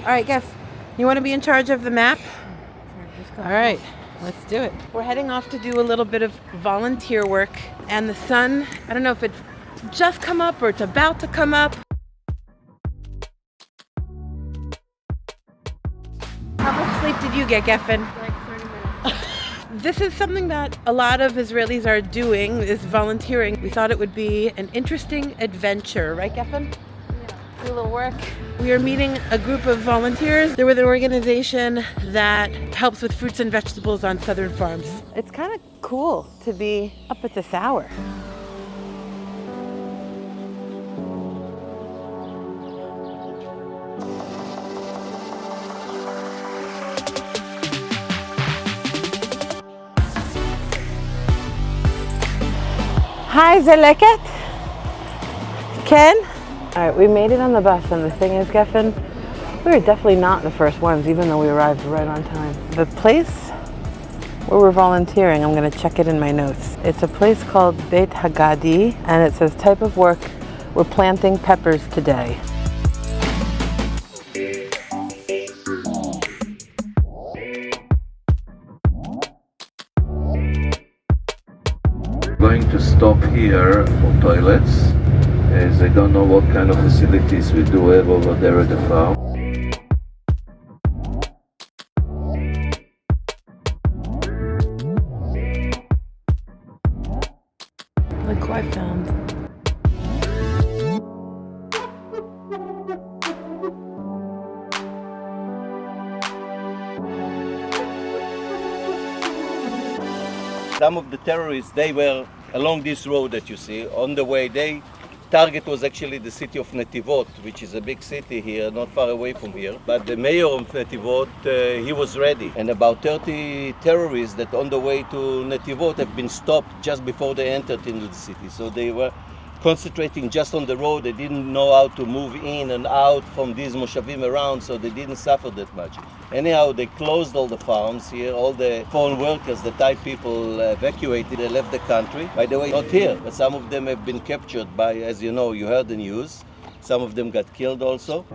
All right, Gef, you want to be in charge of the map? All right, let's do it. We're heading off to do a little bit of volunteer work, and the sun, I don't know if it's just come up or it's about to come up. How much sleep did you get, Geffen? Like 30 minutes. This is something that a lot of Israelis are doing, is volunteering. We thought it would be an interesting adventure, right, Geffen? Yeah. Do a little work. We are meeting a group of volunteers. They're with an organization that helps with fruits and vegetables on southern farms. It's kind of cool to be up at this hour. Hi, Zeleket. Ken? All right, we made it on the bus, and the thing is, Geffen, we were definitely not the first ones, even though we arrived right on time. The place where we're volunteering, I'm gonna check it in my notes. It's a place called Beit Hagadi, and it says type of work, we're planting peppers today. Going to stop here for toilets, as I don't know what kind of facilities we do have over there at the farm. Look who I found. Some of the terrorists, they were along this road that you see. On the way, their target was actually the city of Netivot, which is a big city here, not far away from here. But the mayor of Netivot, he was ready. And about 30 terrorists that on the way to Netivot have been stopped just before they entered into the city. So they were concentrating just on the road. They didn't know how to move in and out from these moshavim around, so they didn't suffer that much. Anyhow, they closed all the farms here. All the foreign workers, the Thai people evacuated, they left the country. By the way, not here, but some of them have been captured by, as you know, you heard the news. Some of them got killed also.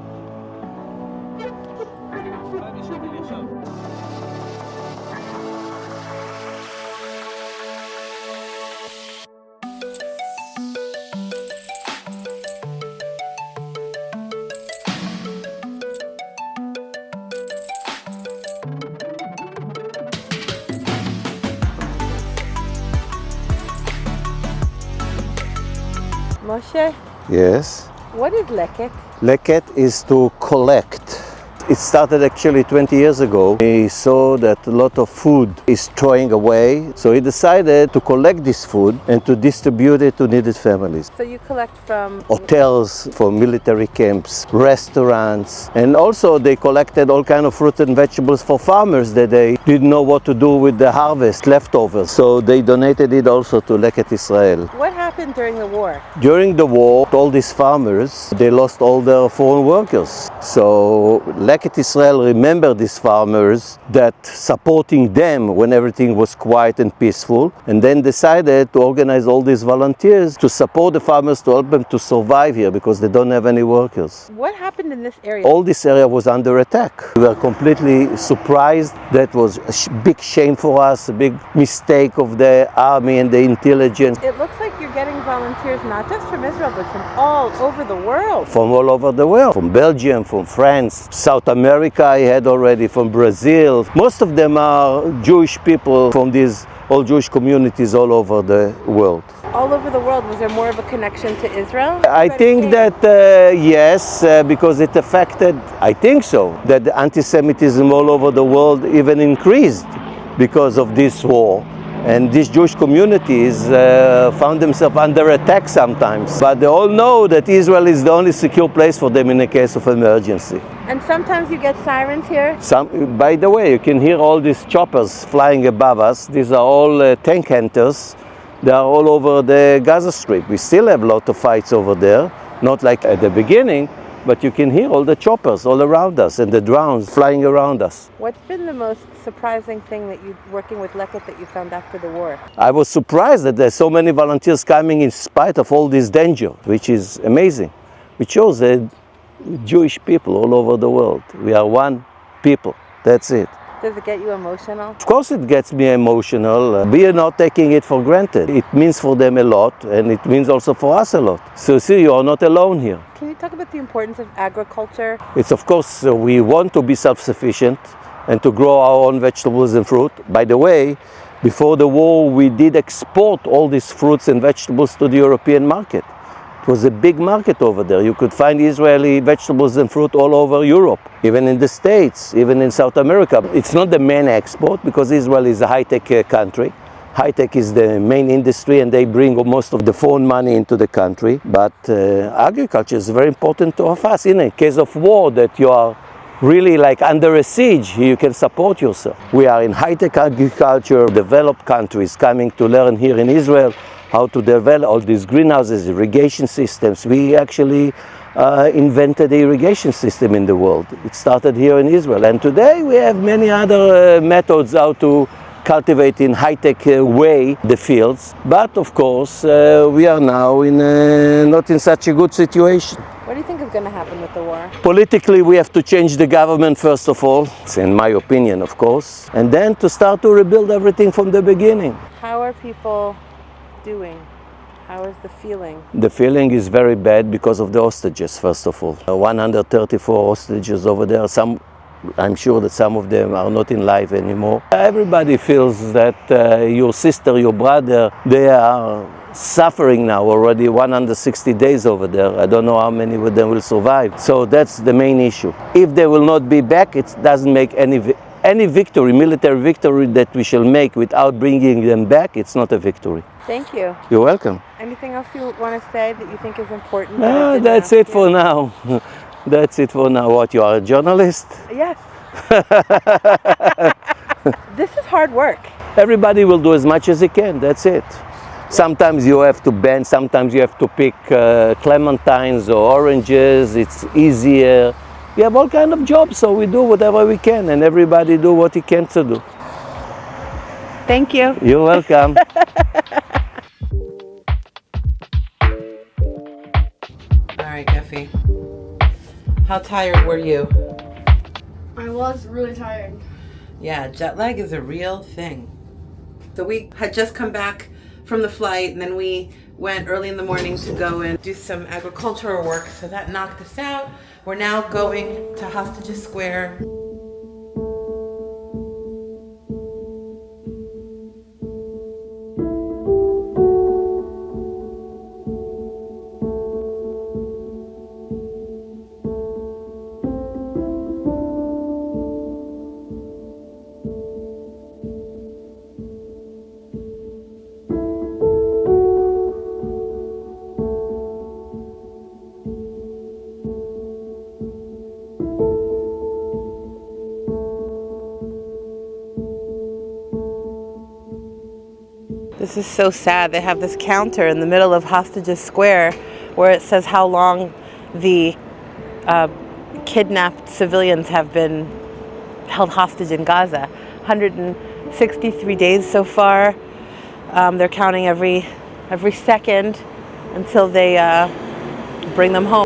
Moshe, Yes. what is leket? Leket is to collect. It started actually 20 years ago. He saw that a lot of food is throwing away, so he decided to collect this food and to distribute it to needed families. So you collect from Hotels, for military camps, restaurants, and also they collected all kind of fruit and vegetables for farmers that they didn't know what to do with the harvest leftovers. So they donated it also to Leket Israel. What happened during the war? During the war, all these farmers, they lost all their foreign workers. So Leket Israel remembered these farmers that supporting them when everything was quiet and peaceful, and then decided to organize all these volunteers to support the farmers, to help them to survive here because they don't have any workers. What happened in this area? All this area was under attack. We were completely surprised. That was a big shame for us, a big mistake of the army and the intelligence. It looks like you're getting volunteers not just from Israel, but from all over the world. From all over the world, from Belgium, from France, South America I had already, from Brazil. Most of them are Jewish people from these all Jewish communities all over the world. All over the world, was there more of a connection to Israel? I think that yes, because it affected, I think so, that the anti-Semitism all over the world even increased because of this war. And these Jewish communities found themselves under attack sometimes. But they all know that Israel is the only secure place for them in a case of emergency. And sometimes you get sirens here? By the way, you can hear all these choppers flying above us. These are all tank hunters. They are all over the Gaza Strip. We still have a lot of fights over there, not like at the beginning, but you can hear all the choppers all around us and the drones flying around us. What's been the most surprising thing that you, working with Leket, that you found after the war? I was surprised that there's so many volunteers coming in spite of all this danger, which is amazing. Which shows that Jewish people all over the world. We are one people. That's it. Does it get you emotional? Of course it gets me emotional. We are not taking it for granted. It means for them a lot, and it means also for us a lot. So see, you are not alone here. Can you talk about the importance of agriculture? It's of course, we want to be self-sufficient and to grow our own vegetables and fruit. By the way, before the war, we did export all these fruits and vegetables to the European market. It was a big market over there. You could find Israeli vegetables and fruit all over Europe, even in the States, even in South America. It's not the main export because Israel is a high-tech country. High-tech is the main industry and they bring most of the foreign money into the country. But agriculture is very important to us. In a case of war that you are really like under a siege, you can support yourself. We are in high-tech agriculture, developed countries coming to learn here in Israel how to develop all these greenhouses, irrigation systems. We actually invented the irrigation system in the world. It started here in Israel. And today we have many other methods how to cultivate in high-tech way the fields. But of course, we are now in not in such a good situation. What do you think is going to happen with the war? Politically, we have to change the government first of all, it's in my opinion, of course, and then to start to rebuild everything from the beginning. How are people doing? How is the feeling? The feeling is very bad because of the hostages, first of all. 134 hostages over there. I'm sure that some of them are not in life anymore. Everybody feels that your sister, your brother, they are suffering now already 160 days over there. I don't know how many of them will survive. So that's the main issue. If they will not be back, it doesn't make any victory, military victory that we shall make without bringing them back, it's not a victory. Thank you. You're welcome. Anything else you want to say that you think is important? That's it for now. That's it for now. What, you are a journalist? Yes. This is hard work. Everybody will do as much as he can, that's it. Sometimes you have to bend, sometimes you have to pick clementines or oranges, it's easier. We have all kinds of jobs, so we do whatever we can and everybody do what he can to do. Thank you. You're welcome. All right, Effie. How tired were you? I was really tired. Yeah, jet lag is a real thing. So we had just come back from the flight and then we went early in the morning to go and do some agricultural work, so that knocked us out. We're now going to Hostages Square. This is so sad. They have this counter in the middle of Hostages Square where it says how long the kidnapped civilians have been held hostage in Gaza. 163 days so far. They're counting every second until they bring them home.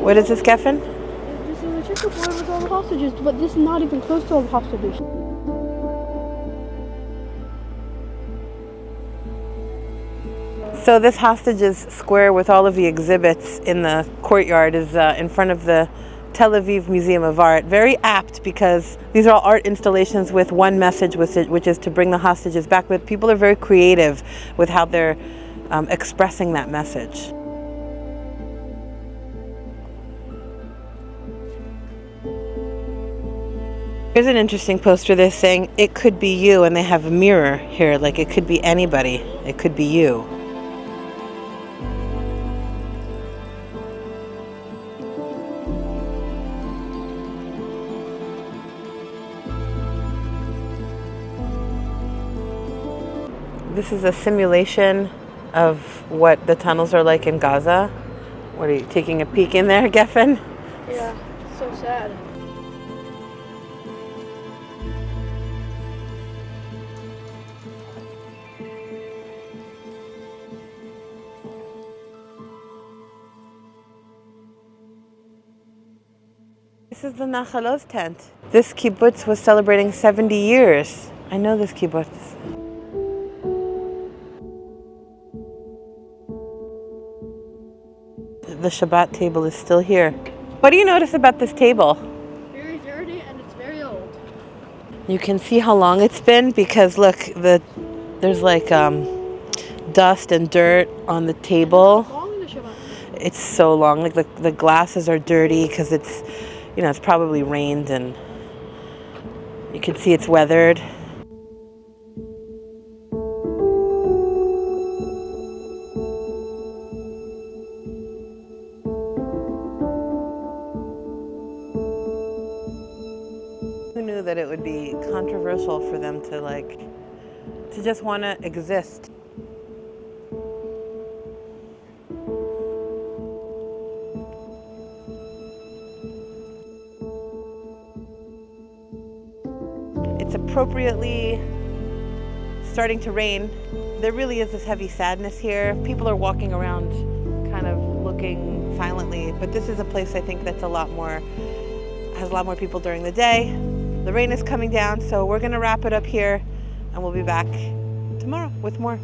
What is this, Geffen? This is the checkerboard with all the hostages, but this is not even close to all the hostages. So this Hostages Square with all of the exhibits in the courtyard is in front of the Tel Aviv Museum of Art. Very apt because these are all art installations with one message, which is to bring the hostages back. But people are very creative with how they're expressing that message. Here's an interesting poster. They're saying, "It could be you," and they have a mirror here, like it could be anybody. It could be you. This is a simulation of what the tunnels are like in Gaza. What are you taking a peek in there, Geffen? Yeah, so sad. This is the Nachalot tent. This kibbutz was celebrating 70 years. I know this kibbutz. The Shabbat table is still here. What do you notice about this table? Very dirty and it's very old. You can see how long it's been because look, there's like dust and dirt on the table. How long is the Shabbat? It's so long. Like the glasses are dirty because it's, you know, it's probably rained and you can see it's weathered. Who knew that it would be controversial for them to just want to exist? It's appropriately starting to rain. There really is this heavy sadness here. People are walking around kind of looking silently, but this is a place I think that's has a lot more people during the day. The rain is coming down, so we're gonna wrap it up here and we'll be back tomorrow with more.